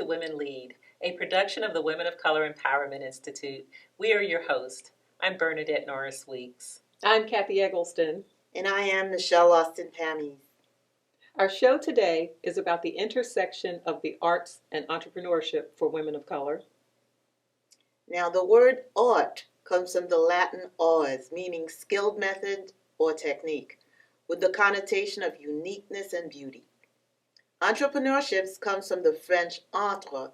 to Women Lead, a production of the Women of Color Empowerment Institute. We are your hosts. I'm Bernadette Norris Weeks. I'm Kathy Eggleston. And I am Michelle Austin Pammies. Our show today is about the intersection of the arts and entrepreneurship for women of color. Now, the word art comes from the Latin ars, meaning skilled method or technique, with the connotation of uniqueness and beauty. Entrepreneurship comes from the French entre,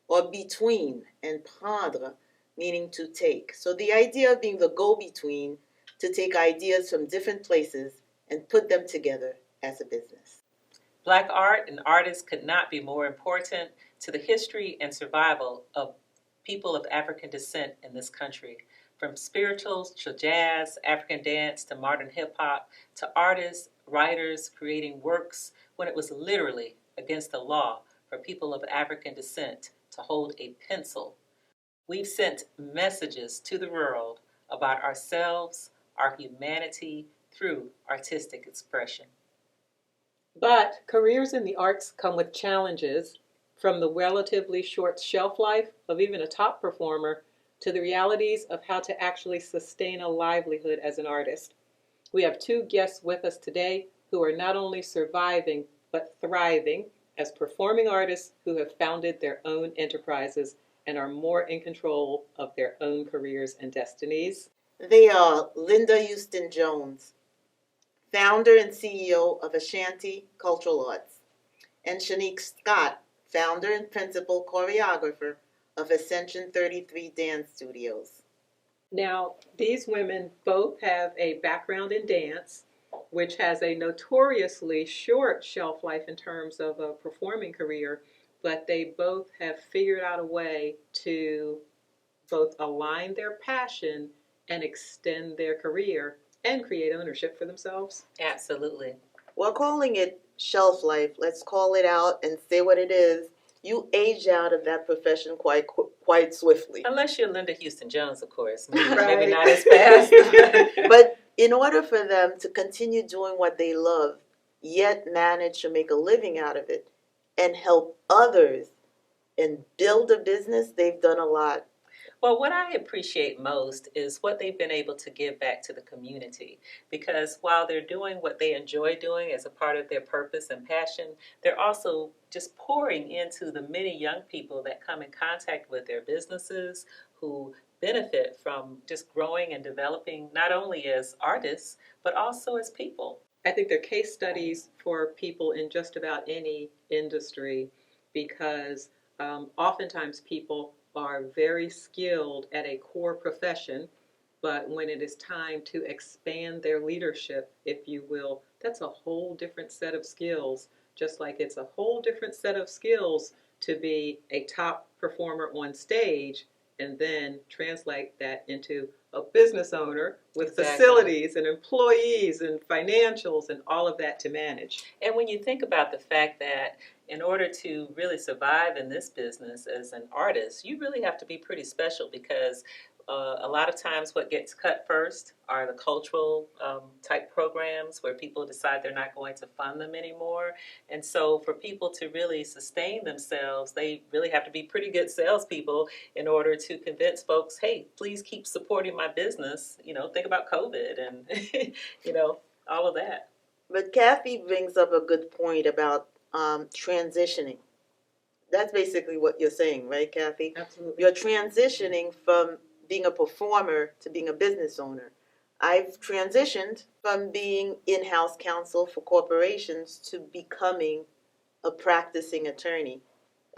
or between, and prendre, meaning to take. So the idea of being the go-between to take ideas from different places and put them together as a business. Black art and artists could not be more important to the history and survival of people of African descent in this country. From spirituals to jazz, African dance to modern hip-hop, to artists, writers creating works when it was literally against the law for people of African descent to hold a pencil. We've sent messages to the world about ourselves, our humanity, through artistic expression. But careers in the arts come with challenges, from the relatively short shelf life of even a top performer to the realities of how to actually sustain a livelihood as an artist. We have two guests with us today who are not only surviving, but thriving as performing artists who have founded their own enterprises and are more in control of their own careers and destinies. They are Linda Houston Jones, founder and CEO of Ashanti Cultural Arts, and Shaniq Scott, founder and principal choreographer of Ascension 33 Dance Studios. Now, these women both have a background in dance, which has a notoriously short shelf life in terms of a performing career, but they both have figured out a way to both align their passion and extend their career and create ownership for themselves. Absolutely. We're calling it shelf life. Let's call it out and say what it is. You age out of that profession quite swiftly. Unless you're Linda Houston Jones, of course. Maybe, Right. maybe not as fast. But in order for them to continue doing what they love, yet manage to make a living out of it and help others and build a business, they've done a lot. Well, what I appreciate most is what they've been able to give back to the community. Because while they're doing what they enjoy doing as a part of their purpose and passion, they're also just pouring into the many young people that come in contact with their businesses who benefit from just growing and developing not only as artists, but also as people. I think they're case studies for people in just about any industry because oftentimes people are very skilled at a core profession, but when it is time to expand their leadership, if you will, that's a whole different set of skills, just like it's a whole different set of skills to be a top performer on stage and then translate that into a business owner with facilities and employees and financials and all of that to manage. And when you think about the fact that in order to really survive in this business as an artist, you really have to be pretty special because a lot of times what gets cut first are the cultural type programs where people decide they're not going to fund them anymore. And so for people to really sustain themselves, they really have to be pretty good salespeople in order to convince folks, hey, please keep supporting my business. You know, think about COVID and, you know, all of that. But Kathy brings up a good point about transitioning. That's basically what you're saying, right, Kathy? Absolutely. You're transitioning from being a performer to being a business owner. I've transitioned from being in-house counsel for corporations to becoming a practicing attorney.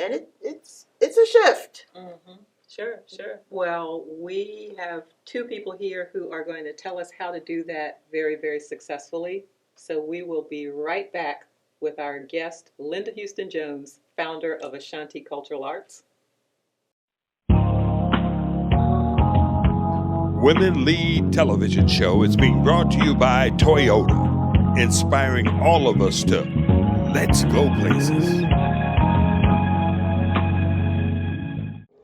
And it's a shift. Mm-hmm. Sure. Well, we have two people here who are going to tell us how to do that very, very successfully. So we will be right back with our guest, Linda Houston Jones, founder of Ashanti Cultural Arts. Women Lead television show is being brought to you by Toyota, inspiring all of us to let's go places.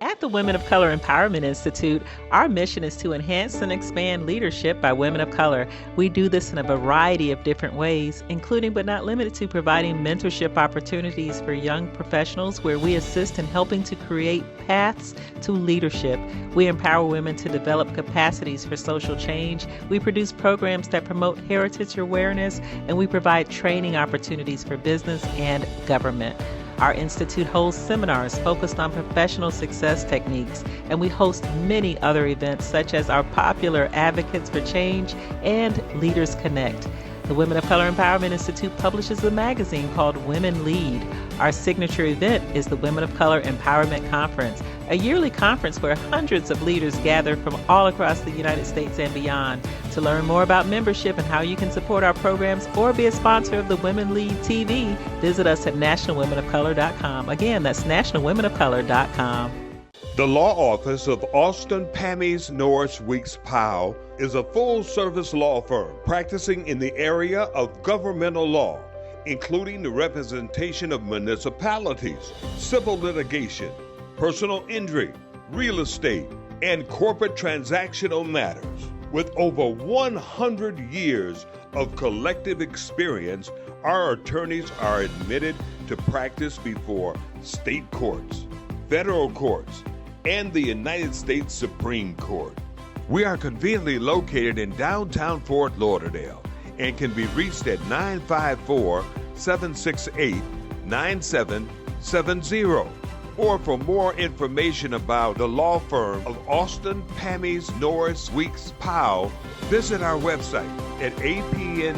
At the the Women of Color Empowerment Institute, our mission is to enhance and expand leadership by women of color. We do this in a variety of different ways, including but not limited to providing mentorship opportunities for young professionals where we assist in helping to create paths to leadership. We empower women to develop capacities for social change. We produce programs that promote heritage awareness, and we provide training opportunities for business and government. Our institute holds seminars focused on professional success techniques, and we host many other events such as our popular Advocates for Change and Leaders Connect. The Women of Color Empowerment Institute publishes a magazine called Women Lead. Our signature event is the Women of Color Empowerment Conference, a yearly conference where hundreds of leaders gather from all across the United States and beyond. To learn more about membership and how you can support our programs or be a sponsor of the Women Lead TV, visit us at nationalwomenofcolor.com. Again, that's nationalwomenofcolor.com. The law office of Austin, Pammies, Norris, Weeks, Powell is a full-service law firm practicing in the area of governmental law, including the representation of municipalities, civil litigation, personal injury, real estate, and corporate transactional matters. With over 100 years of collective experience, our attorneys are admitted to practice before state courts, federal courts, and the United States Supreme Court. We are conveniently located in downtown Fort Lauderdale and can be reached at 954-768-9770. Or for more information about the law firm of Austin, Pammies, Norris, Weeks, Powell, visit our website at apnwlaw.com.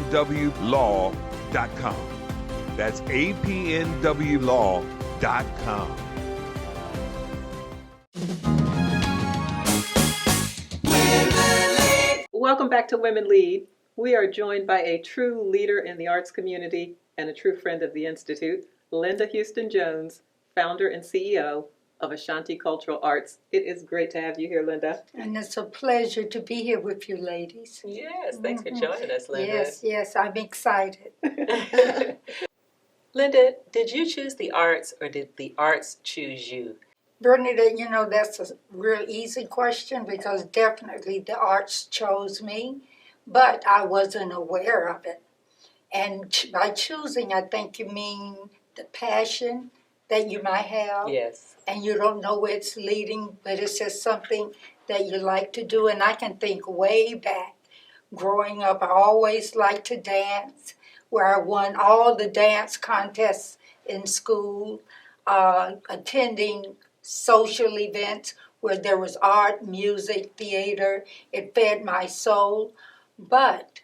That's apnwlaw.com. Welcome back to Women Lead. We are joined by a true leader in the arts community and a true friend of the Institute, Linda Houston Jones, founder and CEO of Ashanti Cultural Arts. It is great to have you here, Linda. And it's a pleasure to be here with you ladies. Yes, thanks for joining us, Linda. Yes, I'm excited. Linda, did you choose the arts or did the arts choose you? Bernadette, that's a real easy question because definitely the arts chose me, but I wasn't aware of it. And by choosing, I think you mean the passion that you might have. Yes. And you don't know where it's leading, but it's just something that you like to do. And I can think way back. Growing up, I always liked to dance, where I won all the dance contests in school, attending social events where there was art, music, theater. It fed my soul. But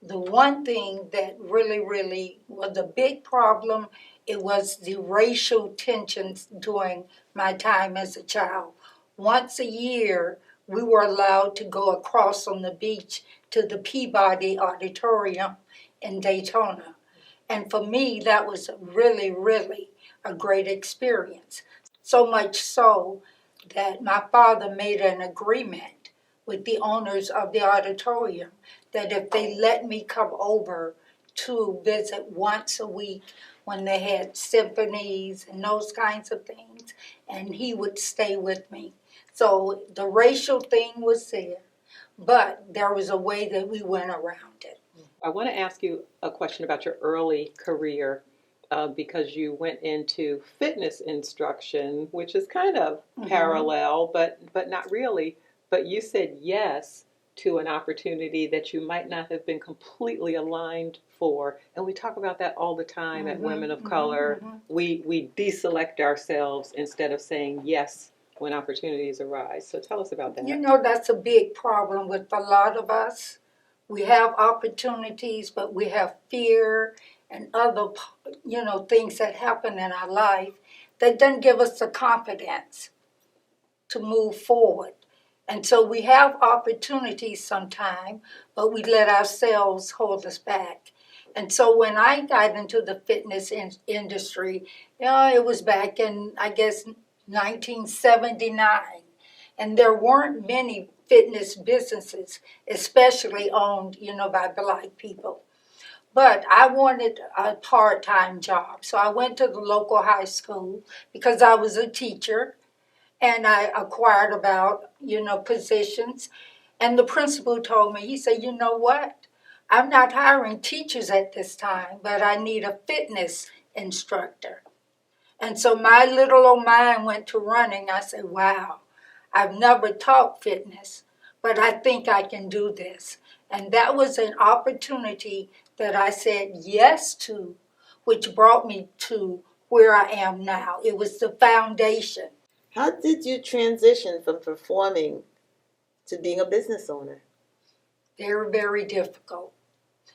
the one thing that really was a big problem, it was the racial tensions during my time as a child. Once a year, we were allowed to go across on the beach to the Peabody Auditorium in Daytona. And for me, that was really a great experience. So much so that my father made an agreement with the owners of the auditorium that if they let me come over to visit once a week when they had symphonies and those kinds of things, and he would stay with me. So the racial thing was there, but there was a way that we went around it. I want to ask you a question about your early career because you went into fitness instruction, which is kind of parallel, but not really. But you said yes to an opportunity that you might not have been completely aligned for. And we talk about that all the time at Women of Color. We deselect ourselves instead of saying yes when opportunities arise. So tell us about that. That's a big problem with a lot of us. We have opportunities, but we have fear and other, things that happen in our life that doesn't give us the confidence to move forward. And so we have opportunities sometimes, but we let ourselves hold us back. And so when I got into the fitness industry, it was back in, 1979. And there weren't many fitness businesses, especially owned, by Black people. But I wanted a part-time job. So I went to the local high school because I was a teacher. And I acquired about, positions. And the principal told me, he said, you know what? I'm not hiring teachers at this time, but I need a fitness instructor. And so my little old mind went to running. I said, wow, I've never taught fitness, but I think I can do this. And that was an opportunity that I said yes to, which brought me to where I am now. It was the foundation. How did you transition from performing to being a business owner? Very, very difficult.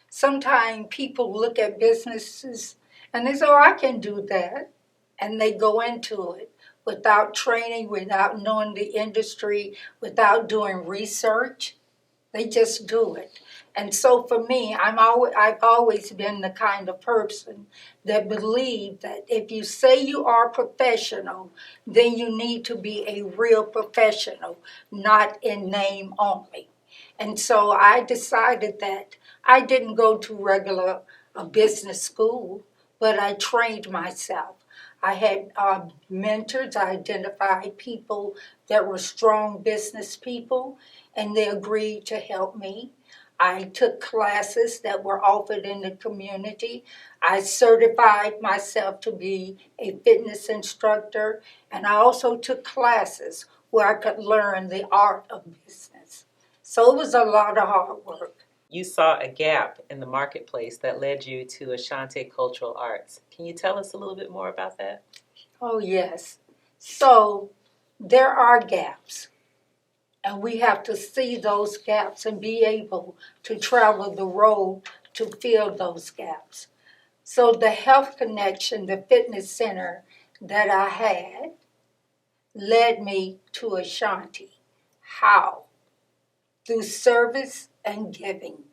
Sometimes people look at businesses and they say, oh, I can do that. And they go into it without training, without knowing the industry, without doing research. They just do it. And so for me, I've always been the kind of person that believe that if you say you are professional, then you need to be a real professional, not in name only. And so I decided that I didn't go to regular business school, but I trained myself. I had mentors. I identified people that were strong business people, and they agreed to help me. I took classes that were offered in the community. I certified myself to be a fitness instructor, and I also took classes where I could learn the art of business. So it was a lot of hard work. You saw a gap in the marketplace that led you to Ashanti Cultural Arts. Can you tell us a little bit more about that? Oh, yes. So there are gaps, and we have to see those gaps and be able to travel the road to fill those gaps. So the Health Connection, the fitness center that I had, led me to Ashanti. How? Through service and giving.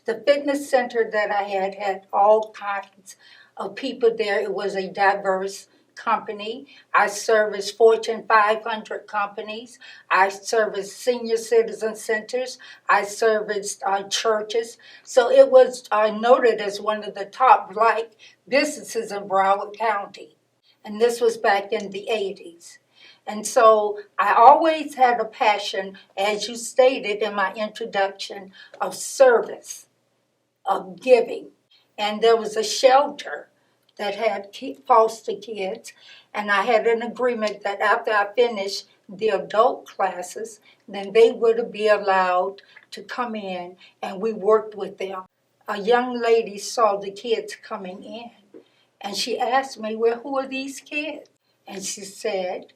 The fitness center that I had all kinds of people there. It was a diverse company. I serviced Fortune 500 companies. I serviced senior citizen centers. I serviced churches. So it was noted as one of the top Black businesses in Broward County. And this was back in the 80s. And so I always had a passion, as you stated in my introduction, of service, of giving. And there was a shelter that had foster kids, and I had an agreement that after I finished the adult classes, then they would be allowed to come in, and we worked with them. A young lady saw the kids coming in, and she asked me, well, who are these kids? And she said,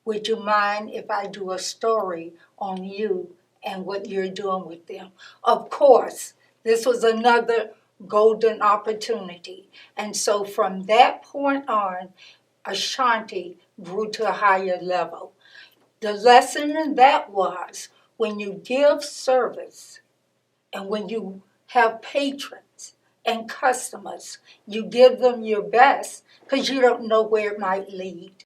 would you mind if I do a story on you and what you're doing with them? Of course, this was another golden opportunity. And so from that point on, Ashanti grew to a higher level. The lesson in that was when you give service and when you have patrons and customers, you give them your best because you don't know where it might lead.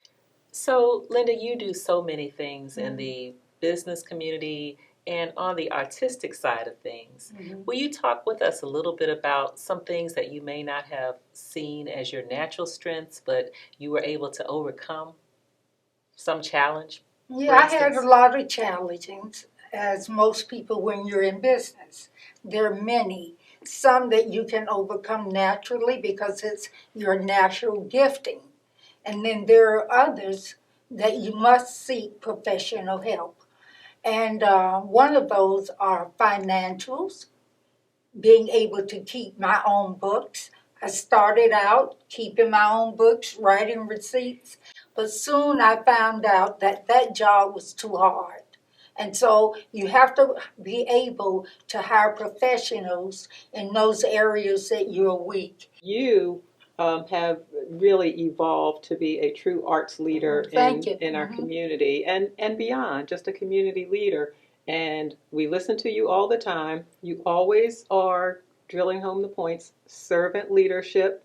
So, Linda, you do so many things in the business community and on the artistic side of things. Will you talk with us a little bit about some things that you may not have seen as your natural strengths, but you were able to overcome some challenge? Yeah, I had a lot of challenges, as most people when you're in business. There are many. Some that you can overcome naturally because it's your natural gifting. And then there are others that you must seek professional help. And one of those are financials, being able to keep my own books. I started out keeping my own books, writing receipts, but soon I found out that that job was too hard. And so you have to be able to hire professionals in those areas that you're weak. You have really evolved to be a true arts leader in our community and beyond, just a community leader. And we listen to you all the time. You always are drilling home the points, servant leadership,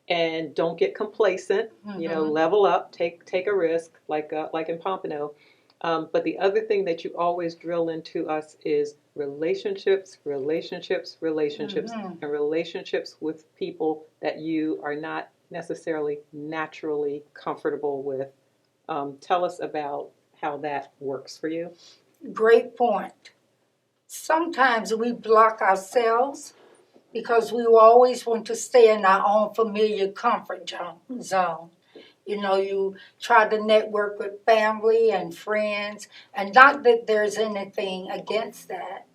and don't get complacent. You know, level up, take a risk, like in Pompano. But the other thing that you always drill into us is relationships, and relationships with people that you are not necessarily naturally comfortable with Tell us about how that works for you. Great point. Sometimes we block ourselves because we always want to stay in our own familiar comfort zone. You know, you try to network with family and friends, and not that there's anything against that,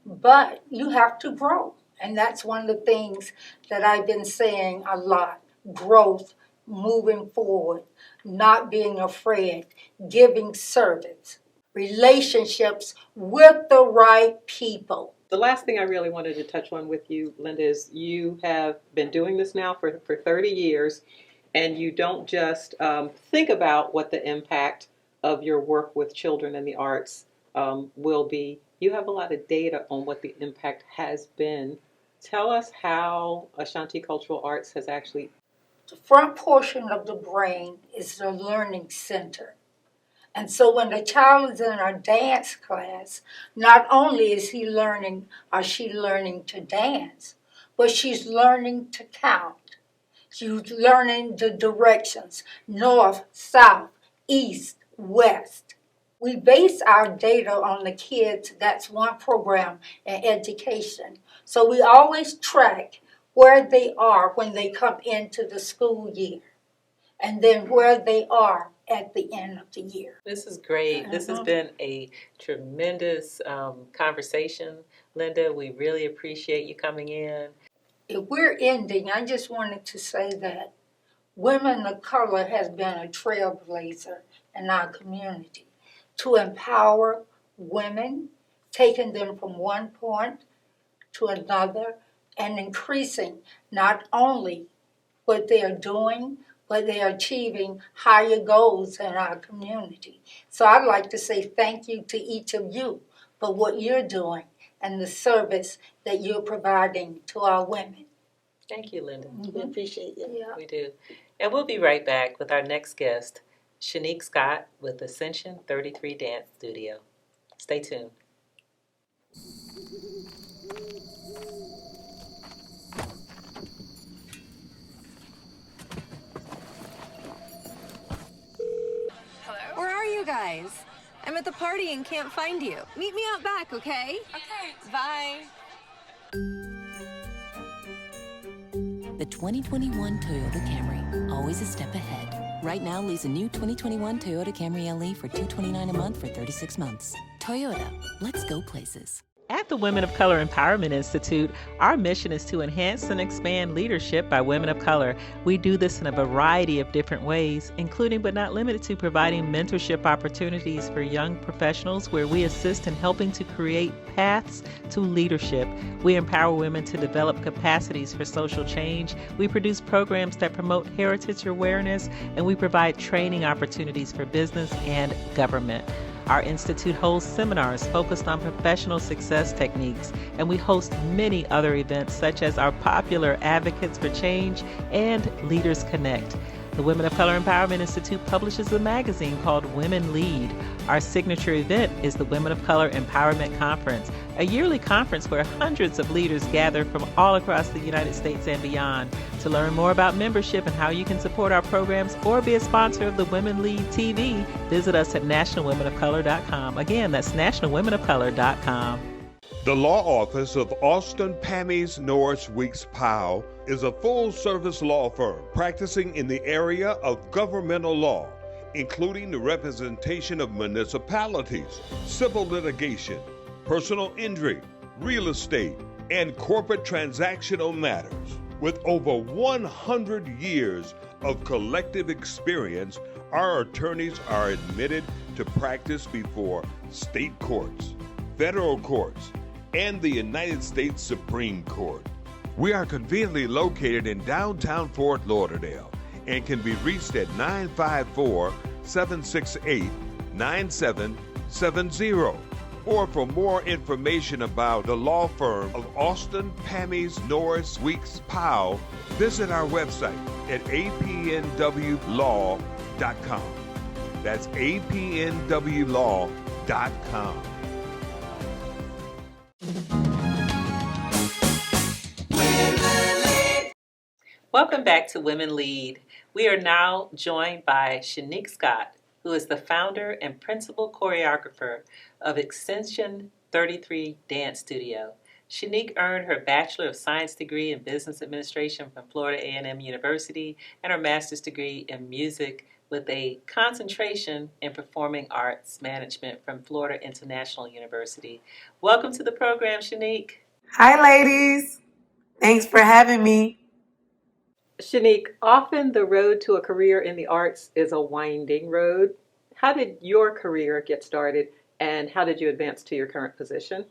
but you have to grow. And that's one of the things that I've been saying a lot: growth, moving forward, not being afraid, giving service, relationships with the right people. The last thing I really wanted to touch on with you, Linda, is you have been doing this now for 30 years, and you don't just think about what the impact of your work with children in the arts will be. You have a lot of data on what the impact has been. Tell us how Ashanti Cultural Arts has actually... The front portion of the brain is the learning center. And so when the child is in a dance class, not only is he learning or she learning to dance, but she's learning to count. She's learning the directions: north, south, east, west. We base our data on the kids. That's one program in education. So we always track where they are when they come into the school year, and then where they are at the end of the year. This is great. This has been a tremendous conversation, Linda. We really appreciate you coming in. If we're ending, I just wanted to say that women of color has been a trailblazer in our community to empower women, taking them from one point to another, and increasing not only what they are doing, but they are achieving higher goals in our community. So I'd like to say thank you to each of you for what you're doing and the service that you're providing to our women. Thank you, Linda. We appreciate you. Yeah. We do. And we'll be right back with our next guest, Shaniq Scott with Ascension 33 Dance Studio. Stay tuned. Where are you guys? I'm at the party and can't find you. Meet me out back, okay? Okay. Bye. The 2021 Toyota Camry, always a step ahead. Right now, lease a new 2021 Toyota Camry LE for $229 a month for 36 months. Toyota, let's go places. At the Women of Color Empowerment Institute, our mission is to enhance and expand leadership by women of color. We do this in a variety of different ways, including but not limited to providing mentorship opportunities for young professionals where we assist in helping to create paths to leadership. We empower women to develop capacities for social change. We produce programs that promote heritage awareness, and we provide training opportunities for business and government. Our institute holds seminars focused on professional success techniques, and we host many other events such as our popular Advocates for Change and Leaders Connect. The Women of Color Empowerment Institute publishes a magazine called Women Lead. Our signature event is the Women of Color Empowerment Conference, a yearly conference where hundreds of leaders gather from all across the United States and beyond. To learn more about membership and how you can support our programs or be a sponsor of the Women Lead TV, visit us at nationalwomenofcolor.com. Again, that's nationalwomenofcolor.com. The law office of Austin, Pammies, Norris, Weeks, Powell is a full-service law firm practicing in the area of governmental law, including the representation of municipalities, civil litigation, personal injury, real estate, and corporate transactional matters. With over 100 years of collective experience, our attorneys are admitted to practice before state courts, federal courts, and the United States Supreme Court. We are conveniently located in downtown Fort Lauderdale and can be reached at 954-768-9770. Or for more information about the law firm of Austin, Pammies, Norris, Weeks, Powell, visit our website at apnwlaw.com. That's apnwlaw.com. Welcome back to Women Lead. We are now joined by Shaniq Scott, who is the founder and principal choreographer of Extension 33 Dance Studio. Shaniq earned her Bachelor of Science degree in Business Administration from Florida A&M University and her Master's degree in Music with a concentration in Performing Arts Management from Florida International University. Welcome to the program, Shaniq. Hi, ladies. Thanks for having me. Shaniq, often the road to a career in the arts is a winding road. How did your career get started, and how did you advance to your current position?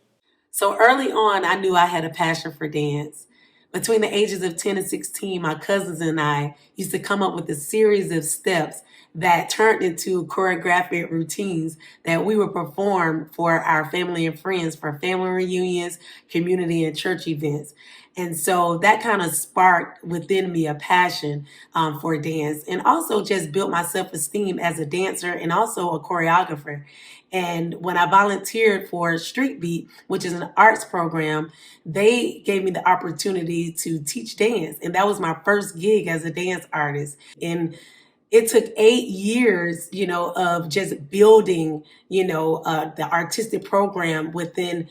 So early on, I knew I had a passion for dance. Between the ages of 10 and 16, my cousins and I used to come up with a series of steps that turned into choreographic routines that we would perform for our family and friends for family reunions, community, and church events. And so that kind of sparked within me a passion for dance and also just built my self esteem as a dancer and also a choreographer. And when I volunteered for Street Beat, which is an arts program, they gave me the opportunity to teach dance. And that was my first gig as a dance artist. And it took 8 years, of just building, the artistic program within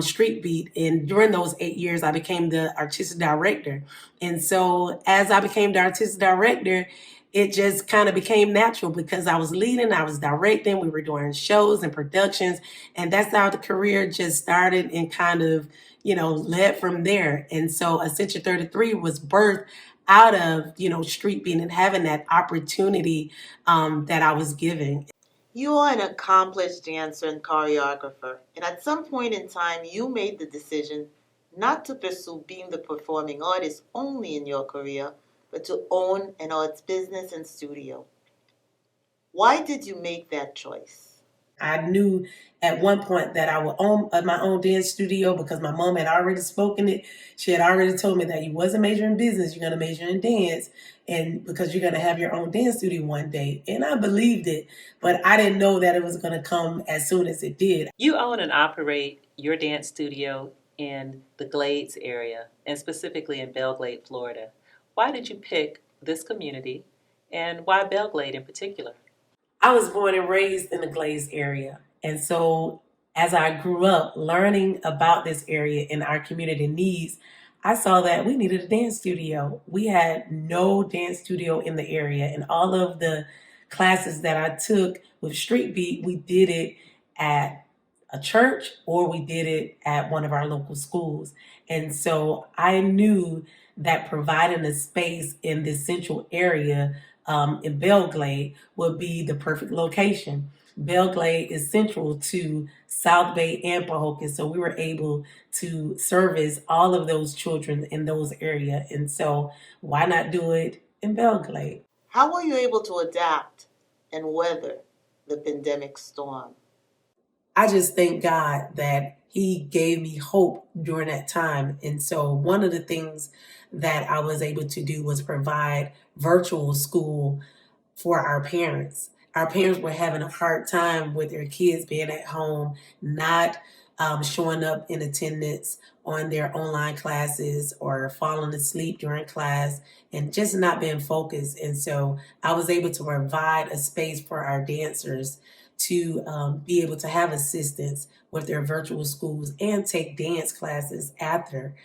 Street Beat. And during those 8 years, I became the artistic director. And so as I became the artistic director, it just kind of became natural because I was leading, I was directing, we were doing shows and productions. And that's how the career just started and kind of, led from there. And so Ascension 33 was birthed out of, Street Beat and having that opportunity that I was given. You are an accomplished dancer and choreographer, and at some point in time, you made the decision not to pursue being the performing artist only in your career, but to own an arts business and studio. Why did you make that choice? I knew at one point that I would own my own dance studio because my mom had already spoken it. She had already told me that you wasn't majoring in business, you're going to major in dance, and because you're going to have your own dance studio one day. And I believed it, but I didn't know that it was going to come as soon as it did. You own and operate your dance studio in the Glades area, and specifically in Belle Glade, Florida. Why did you pick this community, and why Belle Glade in particular? I was born and raised in the Glades area. And so as I grew up learning about this area and our community needs, I saw that we needed a dance studio. We had no dance studio in the area. And all of the classes that I took with Street Beat, we did it at a church or we did it at one of our local schools. And so I knew that providing a space in this central area in Belle Glade would be the perfect location. Belle Glade is central to South Bay and Pahokee, so we were able to service all of those children in those areas. And so why not do it in Belle Glade? How were you able to adapt and weather the pandemic storm? I just thank God that He gave me hope during that time. And so one of the things that I was able to do was provide virtual school for our parents. Our parents were having a hard time with their kids being at home, not showing up in attendance on their online classes or falling asleep during class and just not being focused. And so I was able to provide a space for our dancers to be able to have assistance with their virtual schools and take dance classes after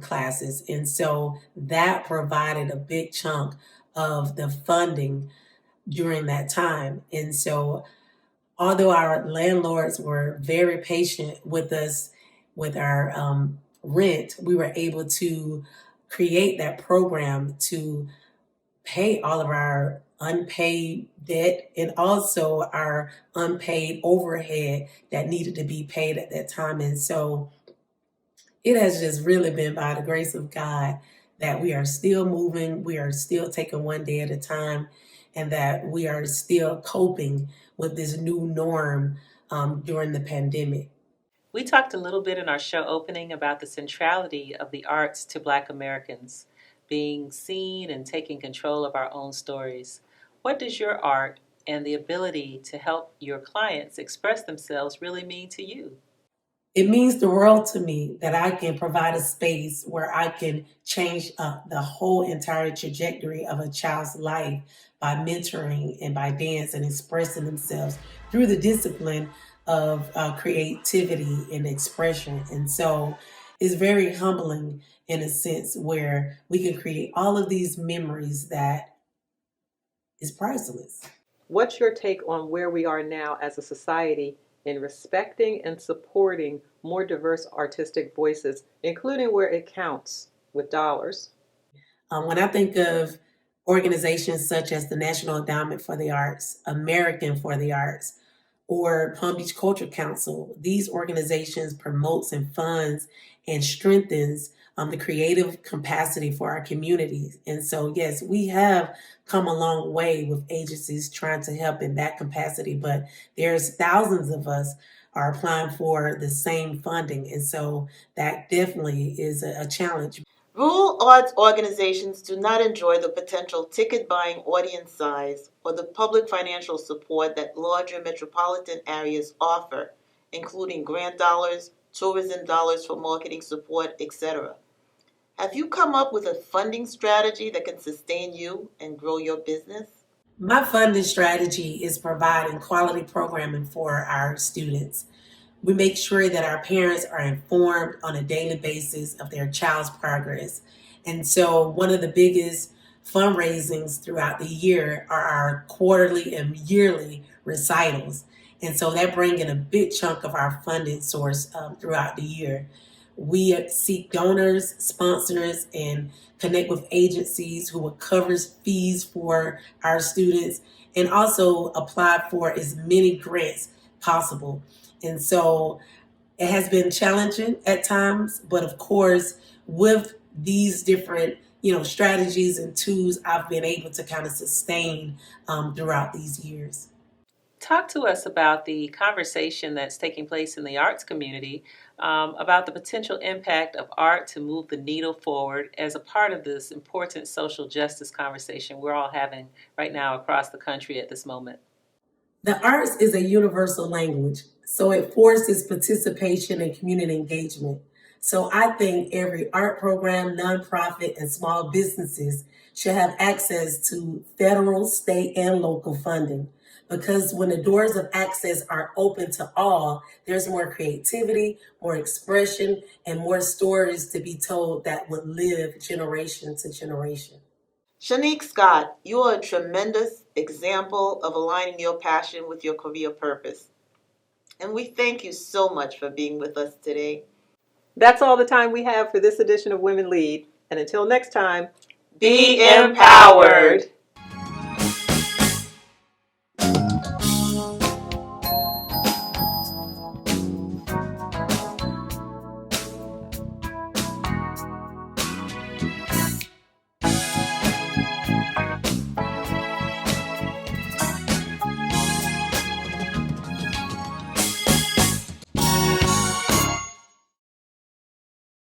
classes. And so that provided a big chunk of the funding during that time. And so although our landlords were very patient with us with our rent, we were able to create that program to pay all of our unpaid debt and also our unpaid overhead that needed to be paid at that time. And so it has just really been by the grace of God that we are still moving, we are still taking one day at a time, and that we are still coping with this new norm during the pandemic. We talked a little bit in our show opening about the centrality of the arts to Black Americans, being seen and taking control of our own stories. What does your art and the ability to help your clients express themselves really mean to you? It means the world to me that I can provide a space where I can change the whole entire trajectory of a child's life by mentoring and by dance and expressing themselves through the discipline of creativity and expression. And so it's very humbling in a sense where we can create all of these memories that is priceless. What's your take on where we are now as a society in respecting and supporting more diverse artistic voices, including where it counts with dollars? When I think of organizations such as the National Endowment for the Arts, American for the Arts, or Palm Beach Culture Council, these organizations promotes and funds and strengthens the creative capacity for our communities. And so, yes, we have come a long way with agencies trying to help in that capacity, but there's thousands of us are applying for the same funding. And so that definitely is a challenge. Rural arts organizations do not enjoy the potential ticket-buying audience size or the public financial support that larger metropolitan areas offer, including grant dollars, tourism dollars for marketing support, etc. Have you come up with a funding strategy that can sustain you and grow your business? My funding strategy is providing quality programming for our students. We make sure that our parents are informed on a daily basis of their child's progress. And so one of the biggest fundraisings throughout the year are our quarterly and yearly recitals. And so that brings in a big chunk of our funding source throughout the year. We seek donors, sponsors, and connect with agencies who will cover fees for our students and also apply for as many grants possible. And so it has been challenging at times, but of course, with these different, strategies and tools, I've been able to kind of sustain throughout these years. Talk to us about the conversation that's taking place in the arts community about the potential impact of art to move the needle forward as a part of this important social justice conversation we're all having right now across the country at this moment. The arts is a universal language, so it forces participation and community engagement. So I think every art program, nonprofit, and small businesses should have access to federal, state, and local funding. Because when the doors of access are open to all, there's more creativity, more expression, and more stories to be told that would live generation to generation. Shaniq Scott, you are a tremendous example of aligning your passion with your career purpose. And we thank you so much for being with us today. That's all the time we have for this edition of Women Lead. And until next time, Be empowered.